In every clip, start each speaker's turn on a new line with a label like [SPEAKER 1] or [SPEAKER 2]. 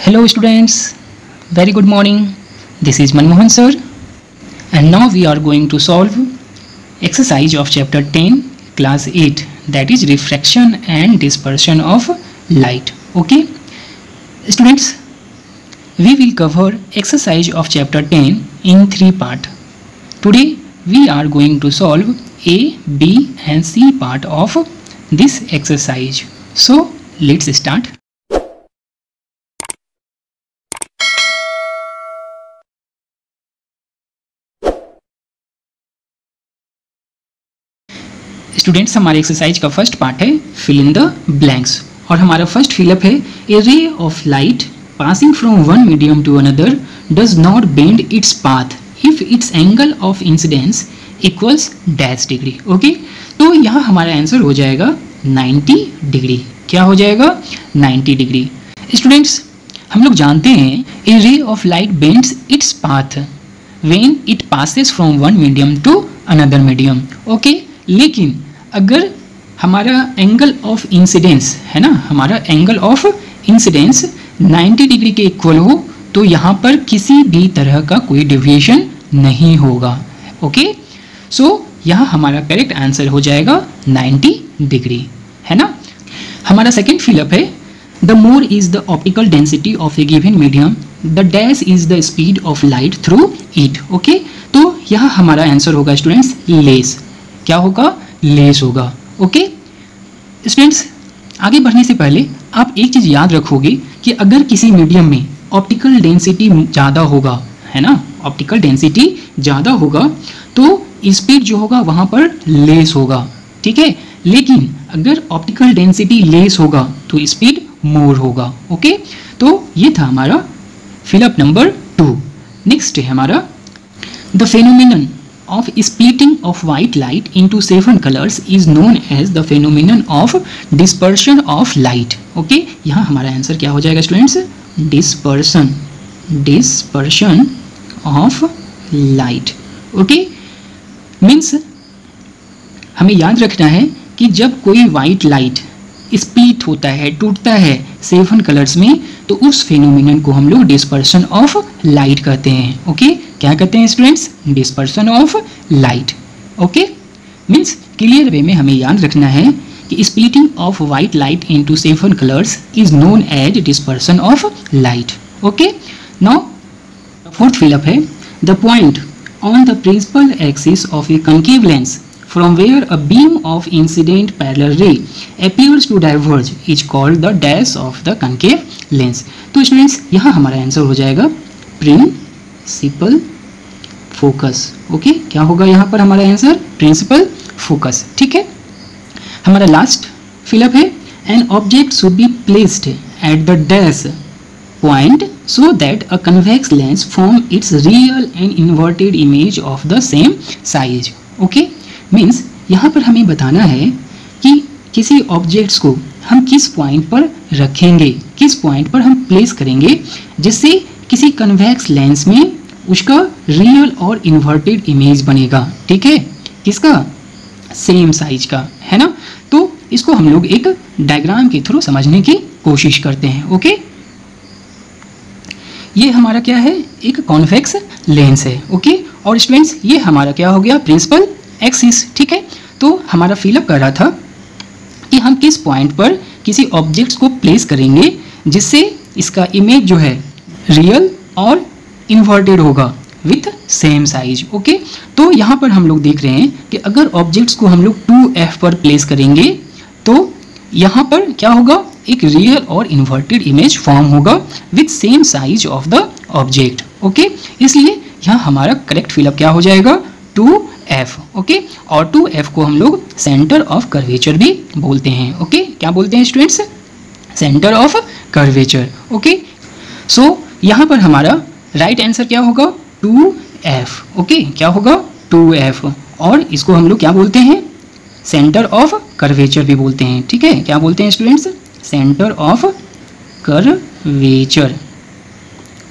[SPEAKER 1] Hello students, very good morning. This is Manmohan sir and now we are going to solve exercise of chapter 10 class 8, that is refraction and dispersion of light. Okay students, we will cover exercise of chapter 10 in 3 parts. Today we are going to solve A, B and C part of this exercise. So let's start. Students, हमारे exercise का first part है fill in the blanks और हमारा first fill up है a ray of light passing from one medium to another does not bend its path if its angle of incidence equals dash degree. Okay, तो यहाँ हमारा answer हो जाएगा 90 degree. क्या हो जाएगा? 90 डिग्री. स्टूडेंट्स, हम लोग जानते हैं a ray of light bends its path when it passes from one medium to another medium. Okay, लेकिन अगर हमारा एंगल ऑफ इंसिडेंस है ना, हमारा एंगल ऑफ इंसिडेंस 90 डिग्री के इक्वल हो तो यहाँ पर किसी भी तरह का कोई डेविएशन नहीं होगा. ओके, सो यहाँ हमारा करेक्ट आंसर हो जाएगा 90 डिग्री, है ना. हमारा सेकेंड फिलअप है the more is the optical density of A given medium the dash is the speed of light through it. Okay, तो यहाँ हमारा आंसर होगा स्टूडेंट्स लेस. क्या होगा? लेस होगा. ओके स्टूडेंट्स, आगे बढ़ने से पहले आप एक चीज़ याद रखोगे कि अगर किसी मीडियम में ऑप्टिकल डेंसिटी ज़्यादा होगा, है ना, ऑप्टिकल डेंसिटी ज़्यादा होगा तो स्पीड जो होगा वहाँ पर लेस होगा. ठीक है, लेकिन अगर ऑप्टिकल डेंसिटी लेस होगा तो स्पीड मोर होगा. ओके, तो ये था हमारा फिलअप नंबर 2. नेक्स्ट है हमारा the phenomenon of splitting of white light into 7 colors is known as the phenomenon of dispersion of light. Okay, यहाँ हमारा आंसर क्या हो जाएगा students? dispersion of light. Okay, means हमें याद रखना है कि जब कोई white light स्प्लिट होता है, टूटता है 7 कलर्स में, तो उस फेनोमेनन को हम लोग डिस्पर्शन ऑफ लाइट कहते हैं. ओके, क्या कहते हैं students? Dispersion of light. Okay, means clear way में हमें याद रखना है कि splitting of white light into 7 colours is known as dispersion of light. Okay, now fourth fill up है the point on the principal axis of a concave lens from where a beam of incident parallel ray appears to diverge is called the dash of the concave lens. तो students, यहाँ हमारा answer हो जाएगा principal focus. Okay, क्या होगा यहाँ पर हमारा आंसर? Principal focus. ठीक है, हमारा लास्ट फिलअप है an object should be placed at the dash point so that a convex lens form its real and inverted image of the same size. Okay, means यहाँ पर हमें बताना है कि किसी ऑब्जेक्ट्स को हम किस पॉइंट पर रखेंगे, किस पॉइंट पर हम प्लेस करेंगे जिससे किसी कन्वेक्स लेंस में उसका रियल और इन्वर्टेड इमेज बनेगा. ठीक है, किसका? सेम साइज का, है ना. तो इसको हम लोग एक डायग्राम के थ्रू समझने की कोशिश करते हैं. ओके, ये हमारा क्या है? एक कॉन्वेक्स लेंस है. ओके, और स्टूडेंट्स ये हमारा क्या हो गया? Principal axis. ठीक है, तो हमारा फिलअप कर रहा था कि हम किस पॉइंट पर किसी ऑब्जेक्ट्स को प्लेस करेंगे जिससे इसका इमेज जो है रियल और इन्वर्टेड होगा विथ सेम साइज. ओके, तो यहाँ पर हम लोग देख रहे हैं कि अगर ऑब्जेक्ट्स को हम लोग 2F पर प्लेस करेंगे तो यहाँ पर क्या होगा? एक रियल और इन्वर्टेड इमेज फॉर्म होगा with same size of the object. Okay, इसलिए यहाँ हमारा करेक्ट फिलअप क्या हो जाएगा? 2F. ओके, और 2F को हम लोग सेंटर ऑफ कर्वेचर भी बोलते हैं. ओके, क्या बोलते हैं students? Centre of curvature. Okay, so यहाँ पर हमारा राइट आंसर क्या होगा? 2F. ओके, क्या होगा? 2F. और इसको हम लोग क्या बोलते हैं? सेंटर ऑफ कर्वेचर भी बोलते हैं. ठीक है, क्या बोलते हैं students? Centre of curvature.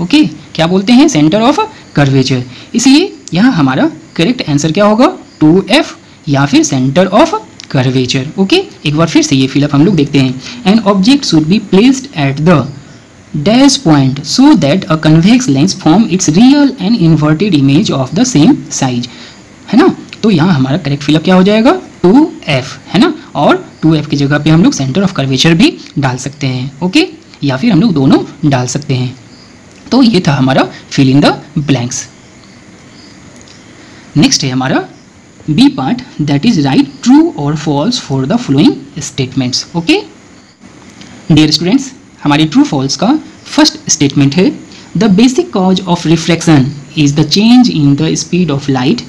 [SPEAKER 1] Okay, क्या बोलते हैं? Centre of curvature. इसलिए यहाँ हमारा करेक्ट आंसर क्या होगा? 2F या फिर सेंटर ऑफ कर्वेचर. ओके, एक बार फिर से ये फिलअप हम लोग देखते हैं. An object should be placed at the dash point so that a convex lens form its real and inverted image of the same size, है ना। तो यहाँ हमारा करेक्ट फिलअप क्या हो जाएगा 2F, है ना। और 2F की जगह पे हम लोग सेंटर ऑफ कर्वेचर भी डाल सकते हैं, ओके, या फिर हम लोग दोनों डाल सकते हैं। तो ये था हमारा fill in the blanks. Next है हमारा B part, that is right true और false for the following statements, okay. Dear students, हमारी ट्रू फॉल्स का फर्स्ट स्टेटमेंट है the basic cause of refraction is the change in the speed of light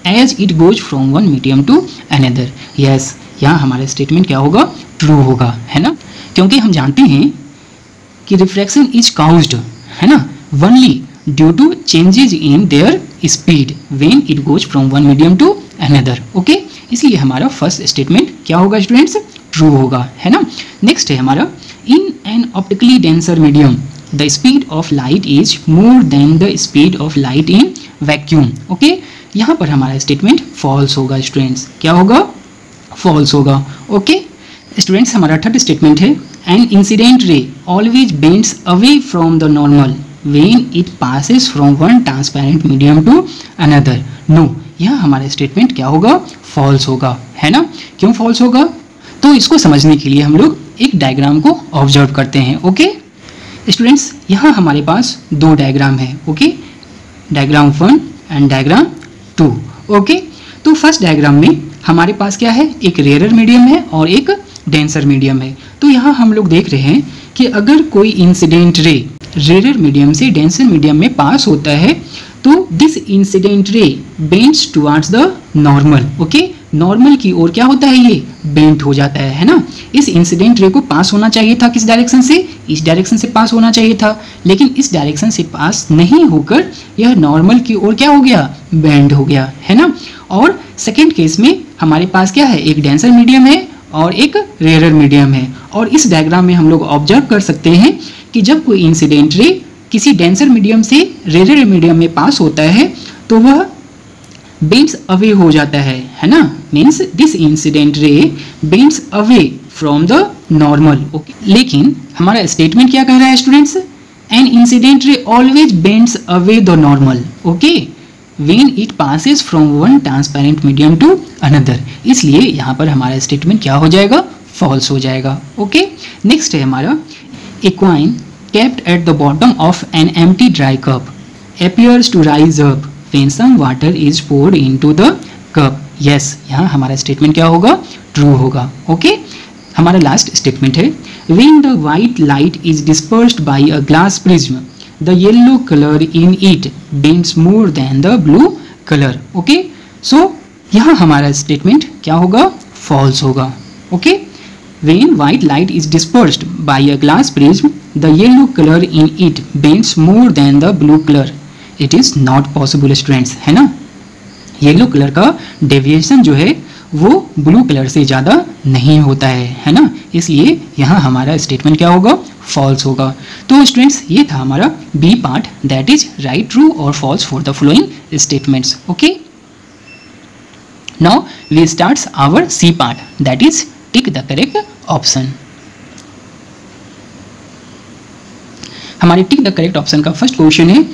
[SPEAKER 1] as it goes from one medium to another. Yes, यहाँ हमारा statement क्या होगा, true होगा, है ना, क्योंकि हम जानते हैं कि रिफ्रैक्शन इज काउज्ड, है ना, only due to changes in their speed when it goes from one medium to another, okay. इसलिए हमारा फर्स्ट स्टेटमेंट क्या होगा स्टूडेंट्स, ट्रू होगा, है ना। नेक्स्ट है हमारा in an optically denser medium the speed of light is more than the speed of light in vacuum, okay. यहाँ पर हमारा स्टेटमेंट फॉल्स होगा स्टूडेंट्स, क्या होगा, फॉल्स होगा, ओके। स्टूडेंट्स, हमारा थर्ड स्टेटमेंट है an incident ray always bends away from the normal when it passes from one transparent medium to another. No, यह हमारा स्टेटमेंट क्या होगा, फॉल्स होगा, है ना। क्यों फॉल्स होगा, तो इसको समझने के लिए हम लोग एक डायग्राम को ऑब्जर्व करते हैं, ओके। स्टूडेंट्स, यहाँ हमारे पास दो डायग्राम है, okay, diagram 1 and diagram 2, okay. तो फर्स्ट डायग्राम में हमारे पास क्या है, एक रेयरर मीडियम है और एक डेंसर मीडियम है। तो यहाँ हम लोग देख रहे हैं कि अगर कोई इंसिडेंट रे रेयरर मीडियम से डेंसर मीडियम में पास होता है तो this incident ray bends towards the normal, okay. Normal की ओर क्या होता है, ये बेंट हो जाता है ना। इस इंसिडेंट रे को पास होना चाहिए था किस डायरेक्शन से, इस डायरेक्शन से पास होना चाहिए था, लेकिन इस डायरेक्शन से पास नहीं होकर यह नॉर्मल की ओर क्या हो गया, बेंड हो गया, है ना। और सेकेंड केस में हमारे पास क्या है, एक डेंसर मीडियम है और एक रेयरर मीडियम है। और इस डायग्राम में हम लोग ऑब्जर्व कर सकते हैं कि जब कोई इंसिडेंट रे किसी डेंसर मीडियम से रेयरर मीडियम में पास होता है तो वह बेंड्स अवे हो जाता है ना। Means this incident ray bends away from the normal, okay. लेकिन हमारा स्टेटमेंट क्या कह रहा है students, an incident ray always bends away the normal, okay, when it passes from one transparent medium to another। इसलिए यहाँ पर हमारा स्टेटमेंट क्या हो जाएगा, फॉल्स हो जाएगा, ओके। नेक्स्ट है हमारा a coin kept at the bottom of an empty dry cup appears to rise up when some water is poured into the cup। yes, यहाँ हमारा स्टेटमेंट क्या होगा, ट्रू होगा, ओके। हमारा लास्ट स्टेटमेंट है when the white light is dispersed by a glass prism the yellow color in it bends more than the blue color, okay। so यहाँ हमारा statement क्या होगा, फॉल्स होगा, okay. when white light is dispersed by a glass prism the yellow color in it bends more than the blue color। it is not possible students, है ना। Yellow colour का deviation जो है वो blue colour से ज़्यादा नहीं होता है ना। इसलिए यहाँ हमारा स्टेटमेंट क्या होगा, फॉल्स होगा। तो स्टूडेंट्स, ये था हमारा B part, that is right, true और false for the following statements, okay. Now we start our C part, that is tick the correct option. हमारे टिक द करेक्ट ऑप्शन का फर्स्ट क्वेश्चन है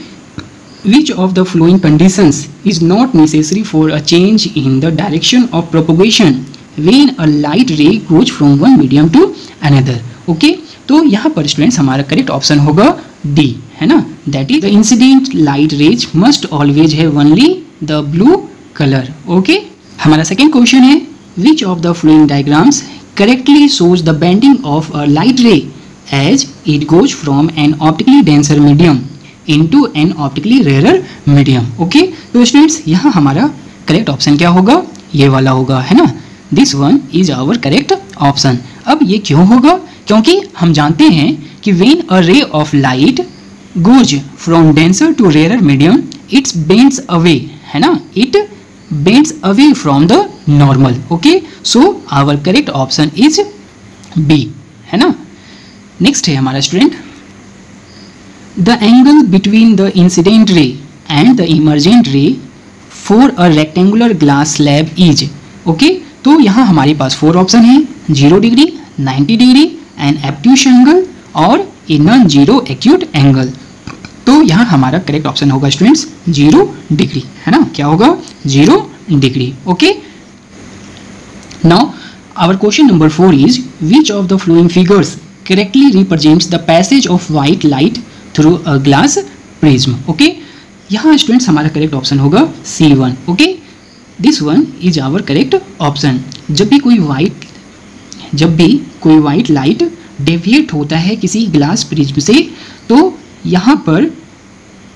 [SPEAKER 1] which of the following conditions is not necessary for a change in the direction of propagation when a light ray goes from one medium to another, okay। तो यहाँ पर students हमारा correct option होगा D, है ना, that is the incident light rays must always have only the blue colour, okay. हमारा second question है which of the following diagrams correctly shows the bending of a light ray as it goes from an optically denser medium into an optically rarer medium, okay। तो students यहाँ हमारा correct option क्या होगा, ये वाला होगा, है ना। This one is our correct option. अब ये क्यों होगा, क्योंकि हम जानते हैं कि when a ray of light goes from denser to rare medium it's bends away, है ना, it bends away from the normal, okay. So our correct option is B, है ना। नेक्स्ट है हमारा student the angle between the incident ray and the emergent ray for a rectangular glass slab is, okay। तो यहाँ हमारे पास 4 option है, 0 degree, 90 degree and obtuse angle और a non zero acute angle. तो यहाँ हमारा करेक्ट ऑप्शन होगा students 0 degree, है ना, क्या होगा 0 degree. Okay, now our question number 4 is which of the following figures correctly represents the passage of white light through a glass prism. Okay, यहाँ students हमारा करेक्ट ऑप्शन होगा C1। Okay, this one is our correct option. जब भी कोई white light deviate होता है किसी glass prism से, तो यहाँ पर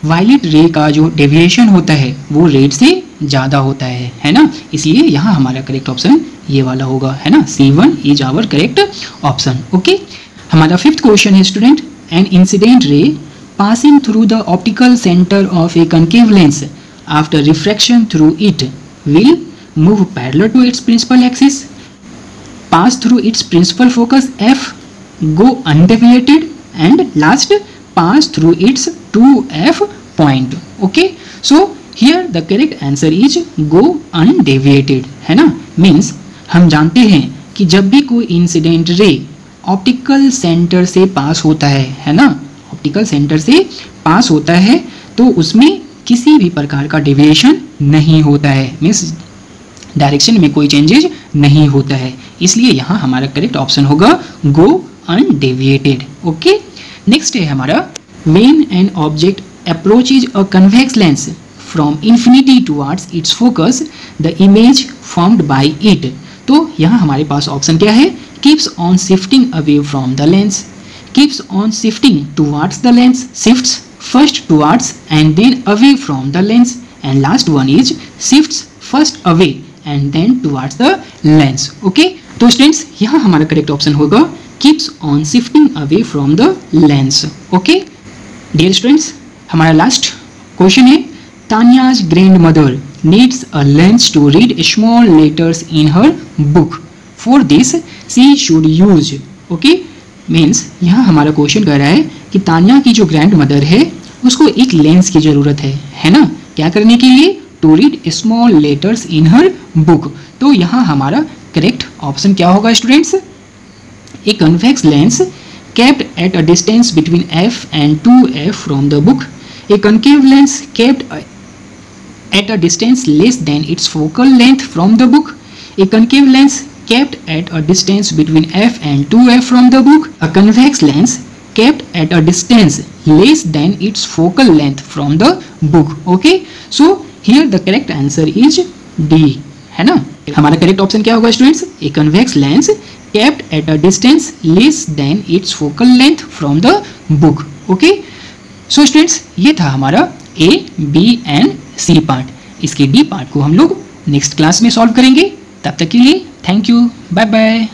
[SPEAKER 1] वायलेट रे का जो डेविएशन होता है वो रेड से ज़्यादा होता है ना, इसलिए यहाँ हमारा करेक्ट ऑप्शन ये वाला होगा, है ना, C1 is our correct option. Okay, हमारा 5th क्वेश्चन है student, an incident ray passing through the optical center of a concave lens after refraction through it will move parallel to its principal axis, pass through its principal focus f, go undeviated, and last pass through its 2f point. Okay, so here the correct answer is go undeviated, है ना, means हम जानते हैं कि जब भी कोई incident ray optical centre से पास होता है ना, ऑप्टिकल सेंटर से पास होता है तो उसमें किसी भी प्रकार का डेविएशन नहीं होता है, मीन्स डायरेक्शन में कोई चेंजेज नहीं होता है, इसलिए यहाँ हमारा करेक्ट ऑप्शन होगा गो अनडेविएटेड। ओके, नेक्स्ट है हमारा when an object approaches a convex lens from infinity towards it's focus the image formed by it. तो यहाँ हमारे पास ऑप्शन क्या है, keeps on shifting away from the lens, keeps on shifting towards the lens, shifts first towards and then away from the lens, and last one is shifts first away and then towards the lens. Okay, तो students यहाँ हमारा correct option होगा keeps on shifting away from the lens. Okay, dear students, हमारा last question है, तानियाज grandmother needs a lens to read small letters in her book. For this she should use, okay, means यहाँ हमारा question कह रहा है कि तानिया की जो ग्रैंड मदर है उसको एक लेंस की ज़रूरत है ना, क्या करने के लिए, to read small letters in her book. तो यहाँ हमारा करेक्ट ऑप्शन क्या होगा students, a convex lens kept at a distance between f and 2f from the book, a concave lens kept at a distance less than its focal length from the book, a concave lens kept at a distance between f and 2f from the book, a convex lens kept at a distance less than its focal length from the book. Okay, so here the correct answer is D, है ना, हमारा correct option क्या होगा students, a convex lens kept at a distance less than its focal length from the book. Okay, so students ये था हमारा A, B and C part. इसके D part को हम लोग नेक्स्ट क्लास में सॉल्व करेंगे, तब तक के लिए थैंक यू, बाय बाय।